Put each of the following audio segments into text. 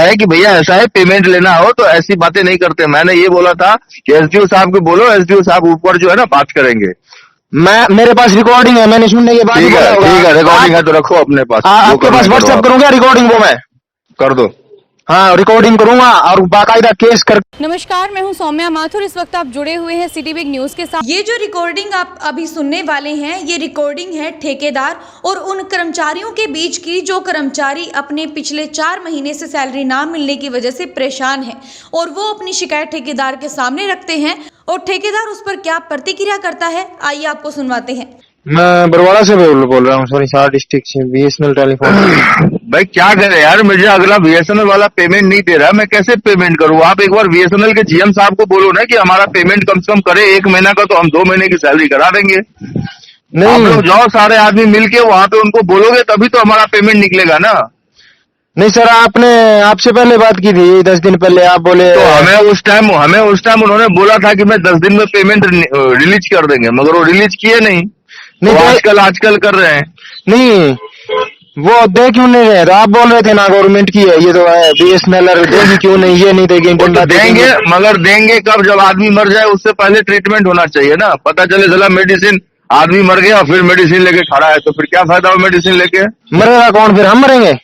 है कि भैया ऐसा है, पेमेंट लेना हो तो ऐसी बातें नहीं करते। मैंने ये बोला था कि एसडीओ साहब को बोलो, एसडीओ साहब ऊपर जो है ना बात करेंगे। मेरे पास रिकॉर्डिंग है, मैंने सुनने के बाद ही बोला होगा। ठीक है, रिकॉर्डिंग है तो रखो अपने पास। आपके पास व्हाट्सएप करूंगा रिकॉर्डिंग वो मैं कर दो। हाँ, रिकॉर्डिंग करूंगा और बाकायदा केस कर। नमस्कार, मैं हूं सौम्या माथुर। इस वक्त आप जुड़े हुए हैं सिटी बिग न्यूज के साथ। ये जो रिकॉर्डिंग आप अभी सुनने वाले हैं, ये रिकॉर्डिंग है ठेकेदार और उन कर्मचारियों के बीच की जो कर्मचारी अपने पिछले 4 महीने से सैलरी ना मिलने की वजह से परेशान हैं और वो अपनी शिकायत ठेकेदार के सामने रखते हैं और ठेकेदार उस पर क्या प्रतिक्रिया करता है, आइए आपको सुनवाते हैं। मैं बरवाड़ा से बोल रहा हूँ, सॉरी, सार डिस्ट्रिक्ट से, बीएसएनएल टेलीफोन। भाई क्या करे यार, मुझे अगला बीएसएनएल वाला पेमेंट नहीं दे रहा, मैं कैसे पेमेंट करूँ? आप एक बार बीएसएनएल के जीएम साहब को बोलो ना कि हमारा पेमेंट कम से कम करे, 1 महीना का तो हम 2 महीने की सैलरी करा देंगे। नहीं, आप लोग जाओ सारे आदमी मिलके वहाँ पे उनको बोलोगे तभी तो हमारा पेमेंट निकलेगा ना। नहीं सर, आपसे पहले बात की थी 10 दिन पहले, आप बोले तो हमें उस टाइम उन्होंने बोला था कि मैं 10 दिन में पेमेंट रिलीज कर देंगे, मगर वो रिलीज किए नहीं। तो आजकल कर रहे हैं। नहीं, वो दे क्यों नहीं रहे? तो आप बोल रहे थे ना गवर्नमेंट की है ये, तो है बीएसएनएल देगी क्यों नहीं, ये नहीं देगी। तो देंगे, मगर देंगे कब? जब आदमी मर जाए उससे पहले ट्रीटमेंट होना चाहिए ना। पता चले चला मेडिसिन, आदमी मर गया फिर मेडिसिन लेके खड़ा है, तो फिर क्या फायदा हो मेडिसिन लेके? मरेगा कौन फिर? हम मरेंगे?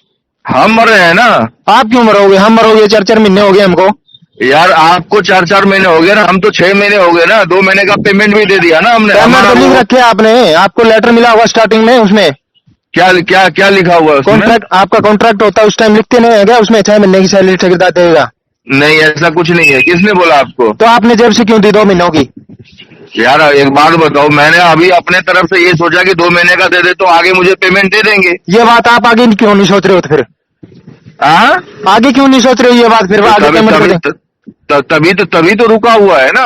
हम मर रहे हैं ना। आप क्यों मरोगे? हम मरोगे? 4-4 महीने हो गए हमको। यार आपको 4-4 महीने हो गए ना, हम तो 6 महीने हो गए ना। 2 महीने का पेमेंट भी दे दिया ना हमने। पेमेंट लिख रखे आपने, आपको लेटर मिला होगा स्टार्टिंग में, उसमें क्या लिखा हुआ है? कॉन्ट्रैक्ट, आपका कॉन्ट्रैक्ट होता है उस टाइम लिखते नहीं है क्या उसमें 6 महीने की सैलरी ठेकेदार देगा? नहीं, ऐसा कुछ नहीं है। किसने बोला आपको? तो आपने जेब से क्यों दी 2 महीनों की? यार एक बात बताओ, मैंने अभी अपने तरफ से ये सोचा कि 2 महीने का दे दे तो आगे मुझे पेमेंट दे देंगे। ये बात आप आगे क्यों नहीं सोच रहे हो? तो फिर आगे क्यों नहीं सोच रहे हो ये बात? फिर आगे पेमेंट तभी तो रुका हुआ है ना।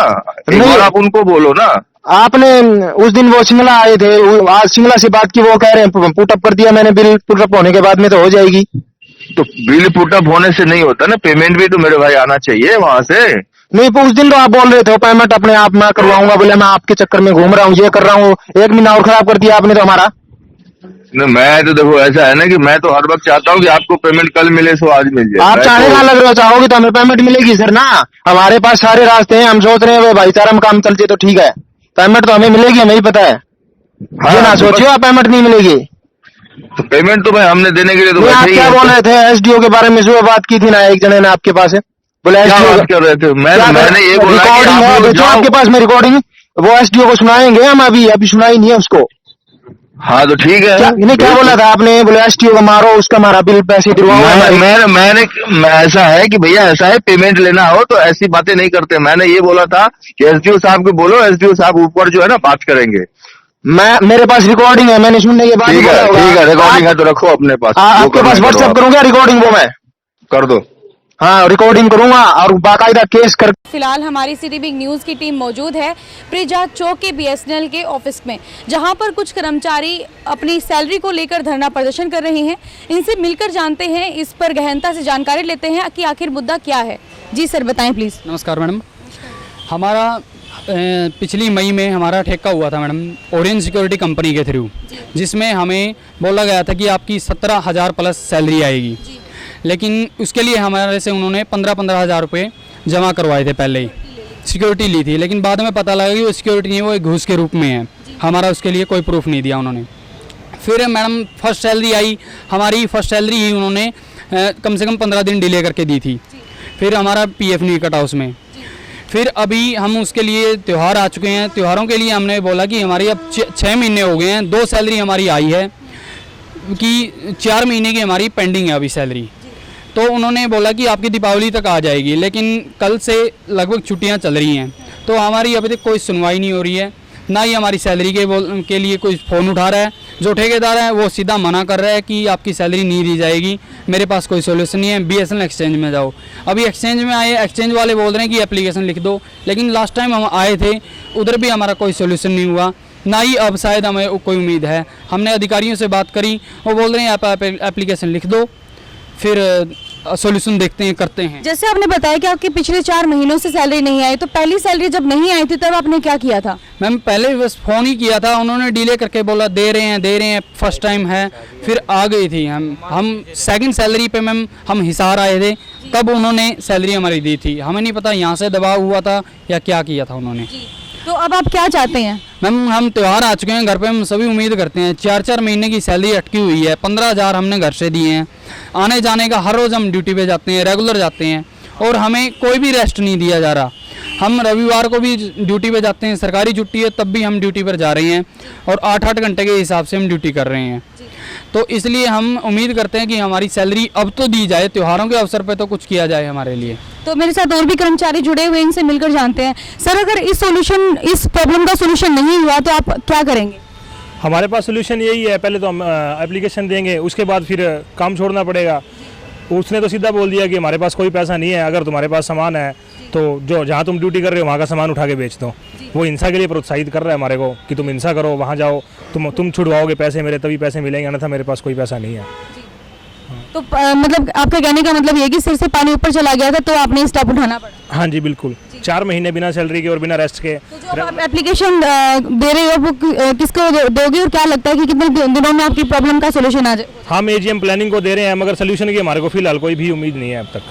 एक बार आप उनको बोलो ना। आपने उस दिन वो शिमला आए थे, आज शिमला से बात की, वो कह रहे हैं पुटअप कर दिया मैंने, बिल पुटअप होने के बाद में तो हो जाएगी। तो बिल पुटअप होने से नहीं होता ना, पेमेंट भी तो मेरे भाई आना चाहिए वहां से। नहीं, उस दिन तो आप बोल रहे थे पेमेंट अपने आप मैं करवाऊंगा, बोले मैं आपके चक्कर में घूम रहा हूँ, ये कर रहा हूँ। 1 महीना और खराब कर दिया आपने तो हमारा। मैं तो देखो ऐसा है ना कि मैं तो हर वक्त चाहता हूँ कि आपको पेमेंट कल मिले सो आज मिल जाए। आप चाहेगा लग रहे हो, चाहोगे तो हमें पेमेंट मिलेगी सर ना। हमारे पास सारे रास्ते हैं, हम सोच रहे हैं भाईचारा में काम चलते तो ठीक है, पेमेंट तो हमें मिलेगी, हमें ही पता है। ये ना सोचियो आप पेमेंट नहीं मिलेगी। तो पेमेंट तो भाई हमने देने के लिए तो आप क्या बोल रहे थे? एसडीओ के बारे में सुबह बात की थी ना एक जने ने आपके पास है, बोले एसडीओ बात कर रहे थे। मैंने ये बोला रिकॉर्डिंग है आपके पास में, रिकॉर्डिंग वो एसडीओ को सुनाएंगे हम, अभी सुनाई नहीं है उसको। हाँ तो ठीक है। इन्हें क्या बोला था आपने? बोले एसडीओ को मारो, उसका हमारा बिल पैसे दिलवाओ। मैंने ऐसा है कि भैया ऐसा है, पेमेंट लेना हो तो ऐसी बातें नहीं करते। मैंने ये बोला था कि एसडीओ साहब को बोलो, एसडीओ साहब ऊपर जो है ना बात करेंगे। मेरे पास रिकॉर्डिंग है, मैंने सुनने के बाद ठीक है, रिकॉर्डिंग है तो रखो अपने पास। आपके पास व्हाट्सएप करूंगा रिकॉर्डिंग, वो मैं कर दो। हाँ, रिकॉर्डिंग करूंगा और बाकायदा केस कर। फिलहाल हमारी सिटी बिग न्यूज की टीम मौजूद है प्रिजात चौक के बीएसएनएल के ऑफिस में, जहां पर कुछ कर्मचारी अपनी सैलरी को लेकर धरना प्रदर्शन कर रहे हैं। इनसे मिलकर जानते हैं, इस पर गहनता से जानकारी लेते हैं कि आखिर मुद्दा क्या है। जी सर, बताएं प्लीज। नमस्कार मैडम, हमारा पिछली मई में हमारा ठेका हुआ था मैडम ओरियन सिक्योरिटी कंपनी के थ्रू, जिसमें हमें बोला गया था कि आपकी 17,000 प्लस सैलरी आएगी। लेकिन उसके लिए हमारे से उन्होंने 15-15 हज़ार रुपये जमा करवाए थे, पहले ही सिक्योरिटी ली थी। लेकिन बाद में पता लगा कि वो सिक्योरिटी नहीं, वो एक घूस के रूप में है। हमारा उसके लिए कोई प्रूफ नहीं दिया उन्होंने। फिर मैडम फर्स्ट सैलरी आई, हमारी फर्स्ट सैलरी ही उन्होंने कम से कम 15 दिन डिले करके दी थी। फिर हमारा पीएफ नहीं कटा उसमें। फिर अभी हम उसके लिए त्यौहार आ चुके हैं, त्योहारों के लिए हमने बोला कि हमारी अब 6 महीने हो गए हैं, 2 सैलरी हमारी आई है कि 4 महीने की हमारी पेंडिंग है अभी सैलरी। तो उन्होंने बोला कि आपकी दीपावली तक आ जाएगी, लेकिन कल से लगभग छुट्टियां चल रही हैं, तो हमारी अभी तक कोई सुनवाई नहीं हो रही है, ना ही हमारी सैलरी के लिए कोई फ़ोन उठा रहा है। जो ठेकेदार है वो सीधा मना कर रहा है कि आपकी सैलरी नहीं दी जाएगी, मेरे पास कोई सोल्यूशन नहीं है, बीएसएनएल एक्सचेंज में जाओ। अभी एक्सचेंज में आए, एक्सचेंज वाले बोल रहे हैं कि एप्लीकेशन लिख दो, लेकिन लास्ट टाइम हम आए थे उधर भी हमारा कोई सोल्यूशन नहीं हुआ, ना ही अब शायद हमें कोई उम्मीद है। हमने अधिकारियों से बात करी, वो बोल रहे हैं आप एप्लीकेशन लिख दो, फिर सॉल्यूशन देखते हैं, करते हैं। जैसे आपने बताया कि आपके पिछले 4 महीनों से सैलरी नहीं आई, तो पहली सैलरी जब नहीं आई थी तब आपने क्या किया था? मैम पहले बस फ़ोन ही किया था, उन्होंने डिले करके बोला दे रहे हैं, फर्स्ट टाइम है, फिर आ गई थी। हम सेकंड सैलरी पे मैम हम हिसार आए थे, तब उन्होंने सैलरी हमारी दी थी। हमें नहीं पता यहाँ से दबाव हुआ था या क्या किया था उन्होंने। तो अब आप क्या चाहते हैं? मैम हम त्यौहार आ चुके हैं घर पे, हम सभी उम्मीद करते हैं। 4-4 महीने की सैलरी अटकी हुई है, 15,000 हमने घर से दिए हैं। आने जाने का हर रोज़ हम ड्यूटी पे जाते हैं, रेगुलर जाते हैं, और हमें कोई भी रेस्ट नहीं दिया जा रहा। हम रविवार को भी ड्यूटी पे जाते हैं, सरकारी छुट्टी है तब भी हम ड्यूटी पर जा रहे हैं, और 8-8 घंटे के हिसाब से हम ड्यूटी कर रहे हैं। तो इसलिए हम उम्मीद करते हैं कि हमारी सैलरी अब तो दी जाए, त्योहारों के अवसर पर तो कुछ किया जाए हमारे लिए। तो मेरे साथ और भी कर्मचारी जुड़े हुए, इनसे मिलकर जानते हैं। सर, अगर इस प्रॉब्लम का सोल्यूशन नहीं हुआ तो आप क्या करेंगे? हमारे पास सोल्यूशन यही है, पहले तो हम एप्लीकेशन देंगे, उसके बाद फिर काम छोड़ना पड़ेगा। उसने तो सीधा बोल दिया कि हमारे पास कोई पैसा नहीं है, अगर तुम्हारे पास सामान है तो जो जहाँ तुम ड्यूटी कर रहे हो वहाँ का सामान उठा के बेच दो। वो हिंसा के लिए प्रोत्साहित कर रहा है हमारे को कि तुम हिंसा करो, वहाँ जाओ, तुम छुड़वाओगे पैसे मेरे, तभी पैसे मिलेंगे, अन्यथा मेरे पास कोई पैसा नहीं है। तो मतलब आपका कहने का मतलब ये है कि सिर से पानी ऊपर चला गया था तो आपने स्टेप उठाना पड़ा? हाँ जी बिल्कुल, 4 महीने बिना सैलरी के और बिना रेस्ट के। तो जो आप एप्लीकेशन दे रहे हो वो किसको दोगे, और क्या लगता है कि कितने दिनों में आपकी प्रॉब्लम का सोल्यूशन आ जाए? हम एजीएम प्लानिंग को दे रहे हैं, मगर सोल्यूशन की हमारे को फिलहाल कोई भी उम्मीद नहीं है अब तक।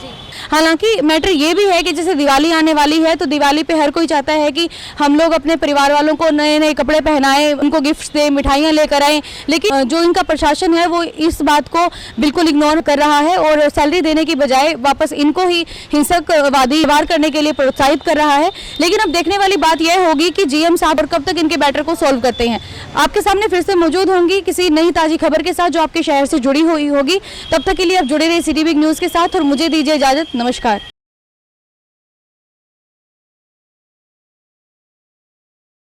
हालांकि मैटर ये भी है कि जैसे दिवाली आने वाली है, तो दिवाली पे हर कोई चाहता है कि हम लोग अपने परिवार वालों को नए नए कपड़े पहनाएं, उनको गिफ्ट्स दें, मिठाइयां लेकर आएं, लेकिन जो इनका प्रशासन है वो इस बात को बिल्कुल इग्नोर कर रहा है और सैलरी देने की बजाय वापस इनको ही हिंसकवादी वार करने के लिए प्रोत्साहित कर रहा है। लेकिन अब देखने वाली बात यह होगी कि जीएम साहब और कब तक इनके मैटर को सॉल्व करते हैं। आपके सामने फिर से मौजूद होंगी किसी नई ताजी खबर के साथ जो आपके शहर से जुड़ी हुई होगी। तब तक के लिए आप जुड़े रहिए सिटी बिग न्यूज़ के साथ और मुझे दीजिए इजाजत। नमस्कार।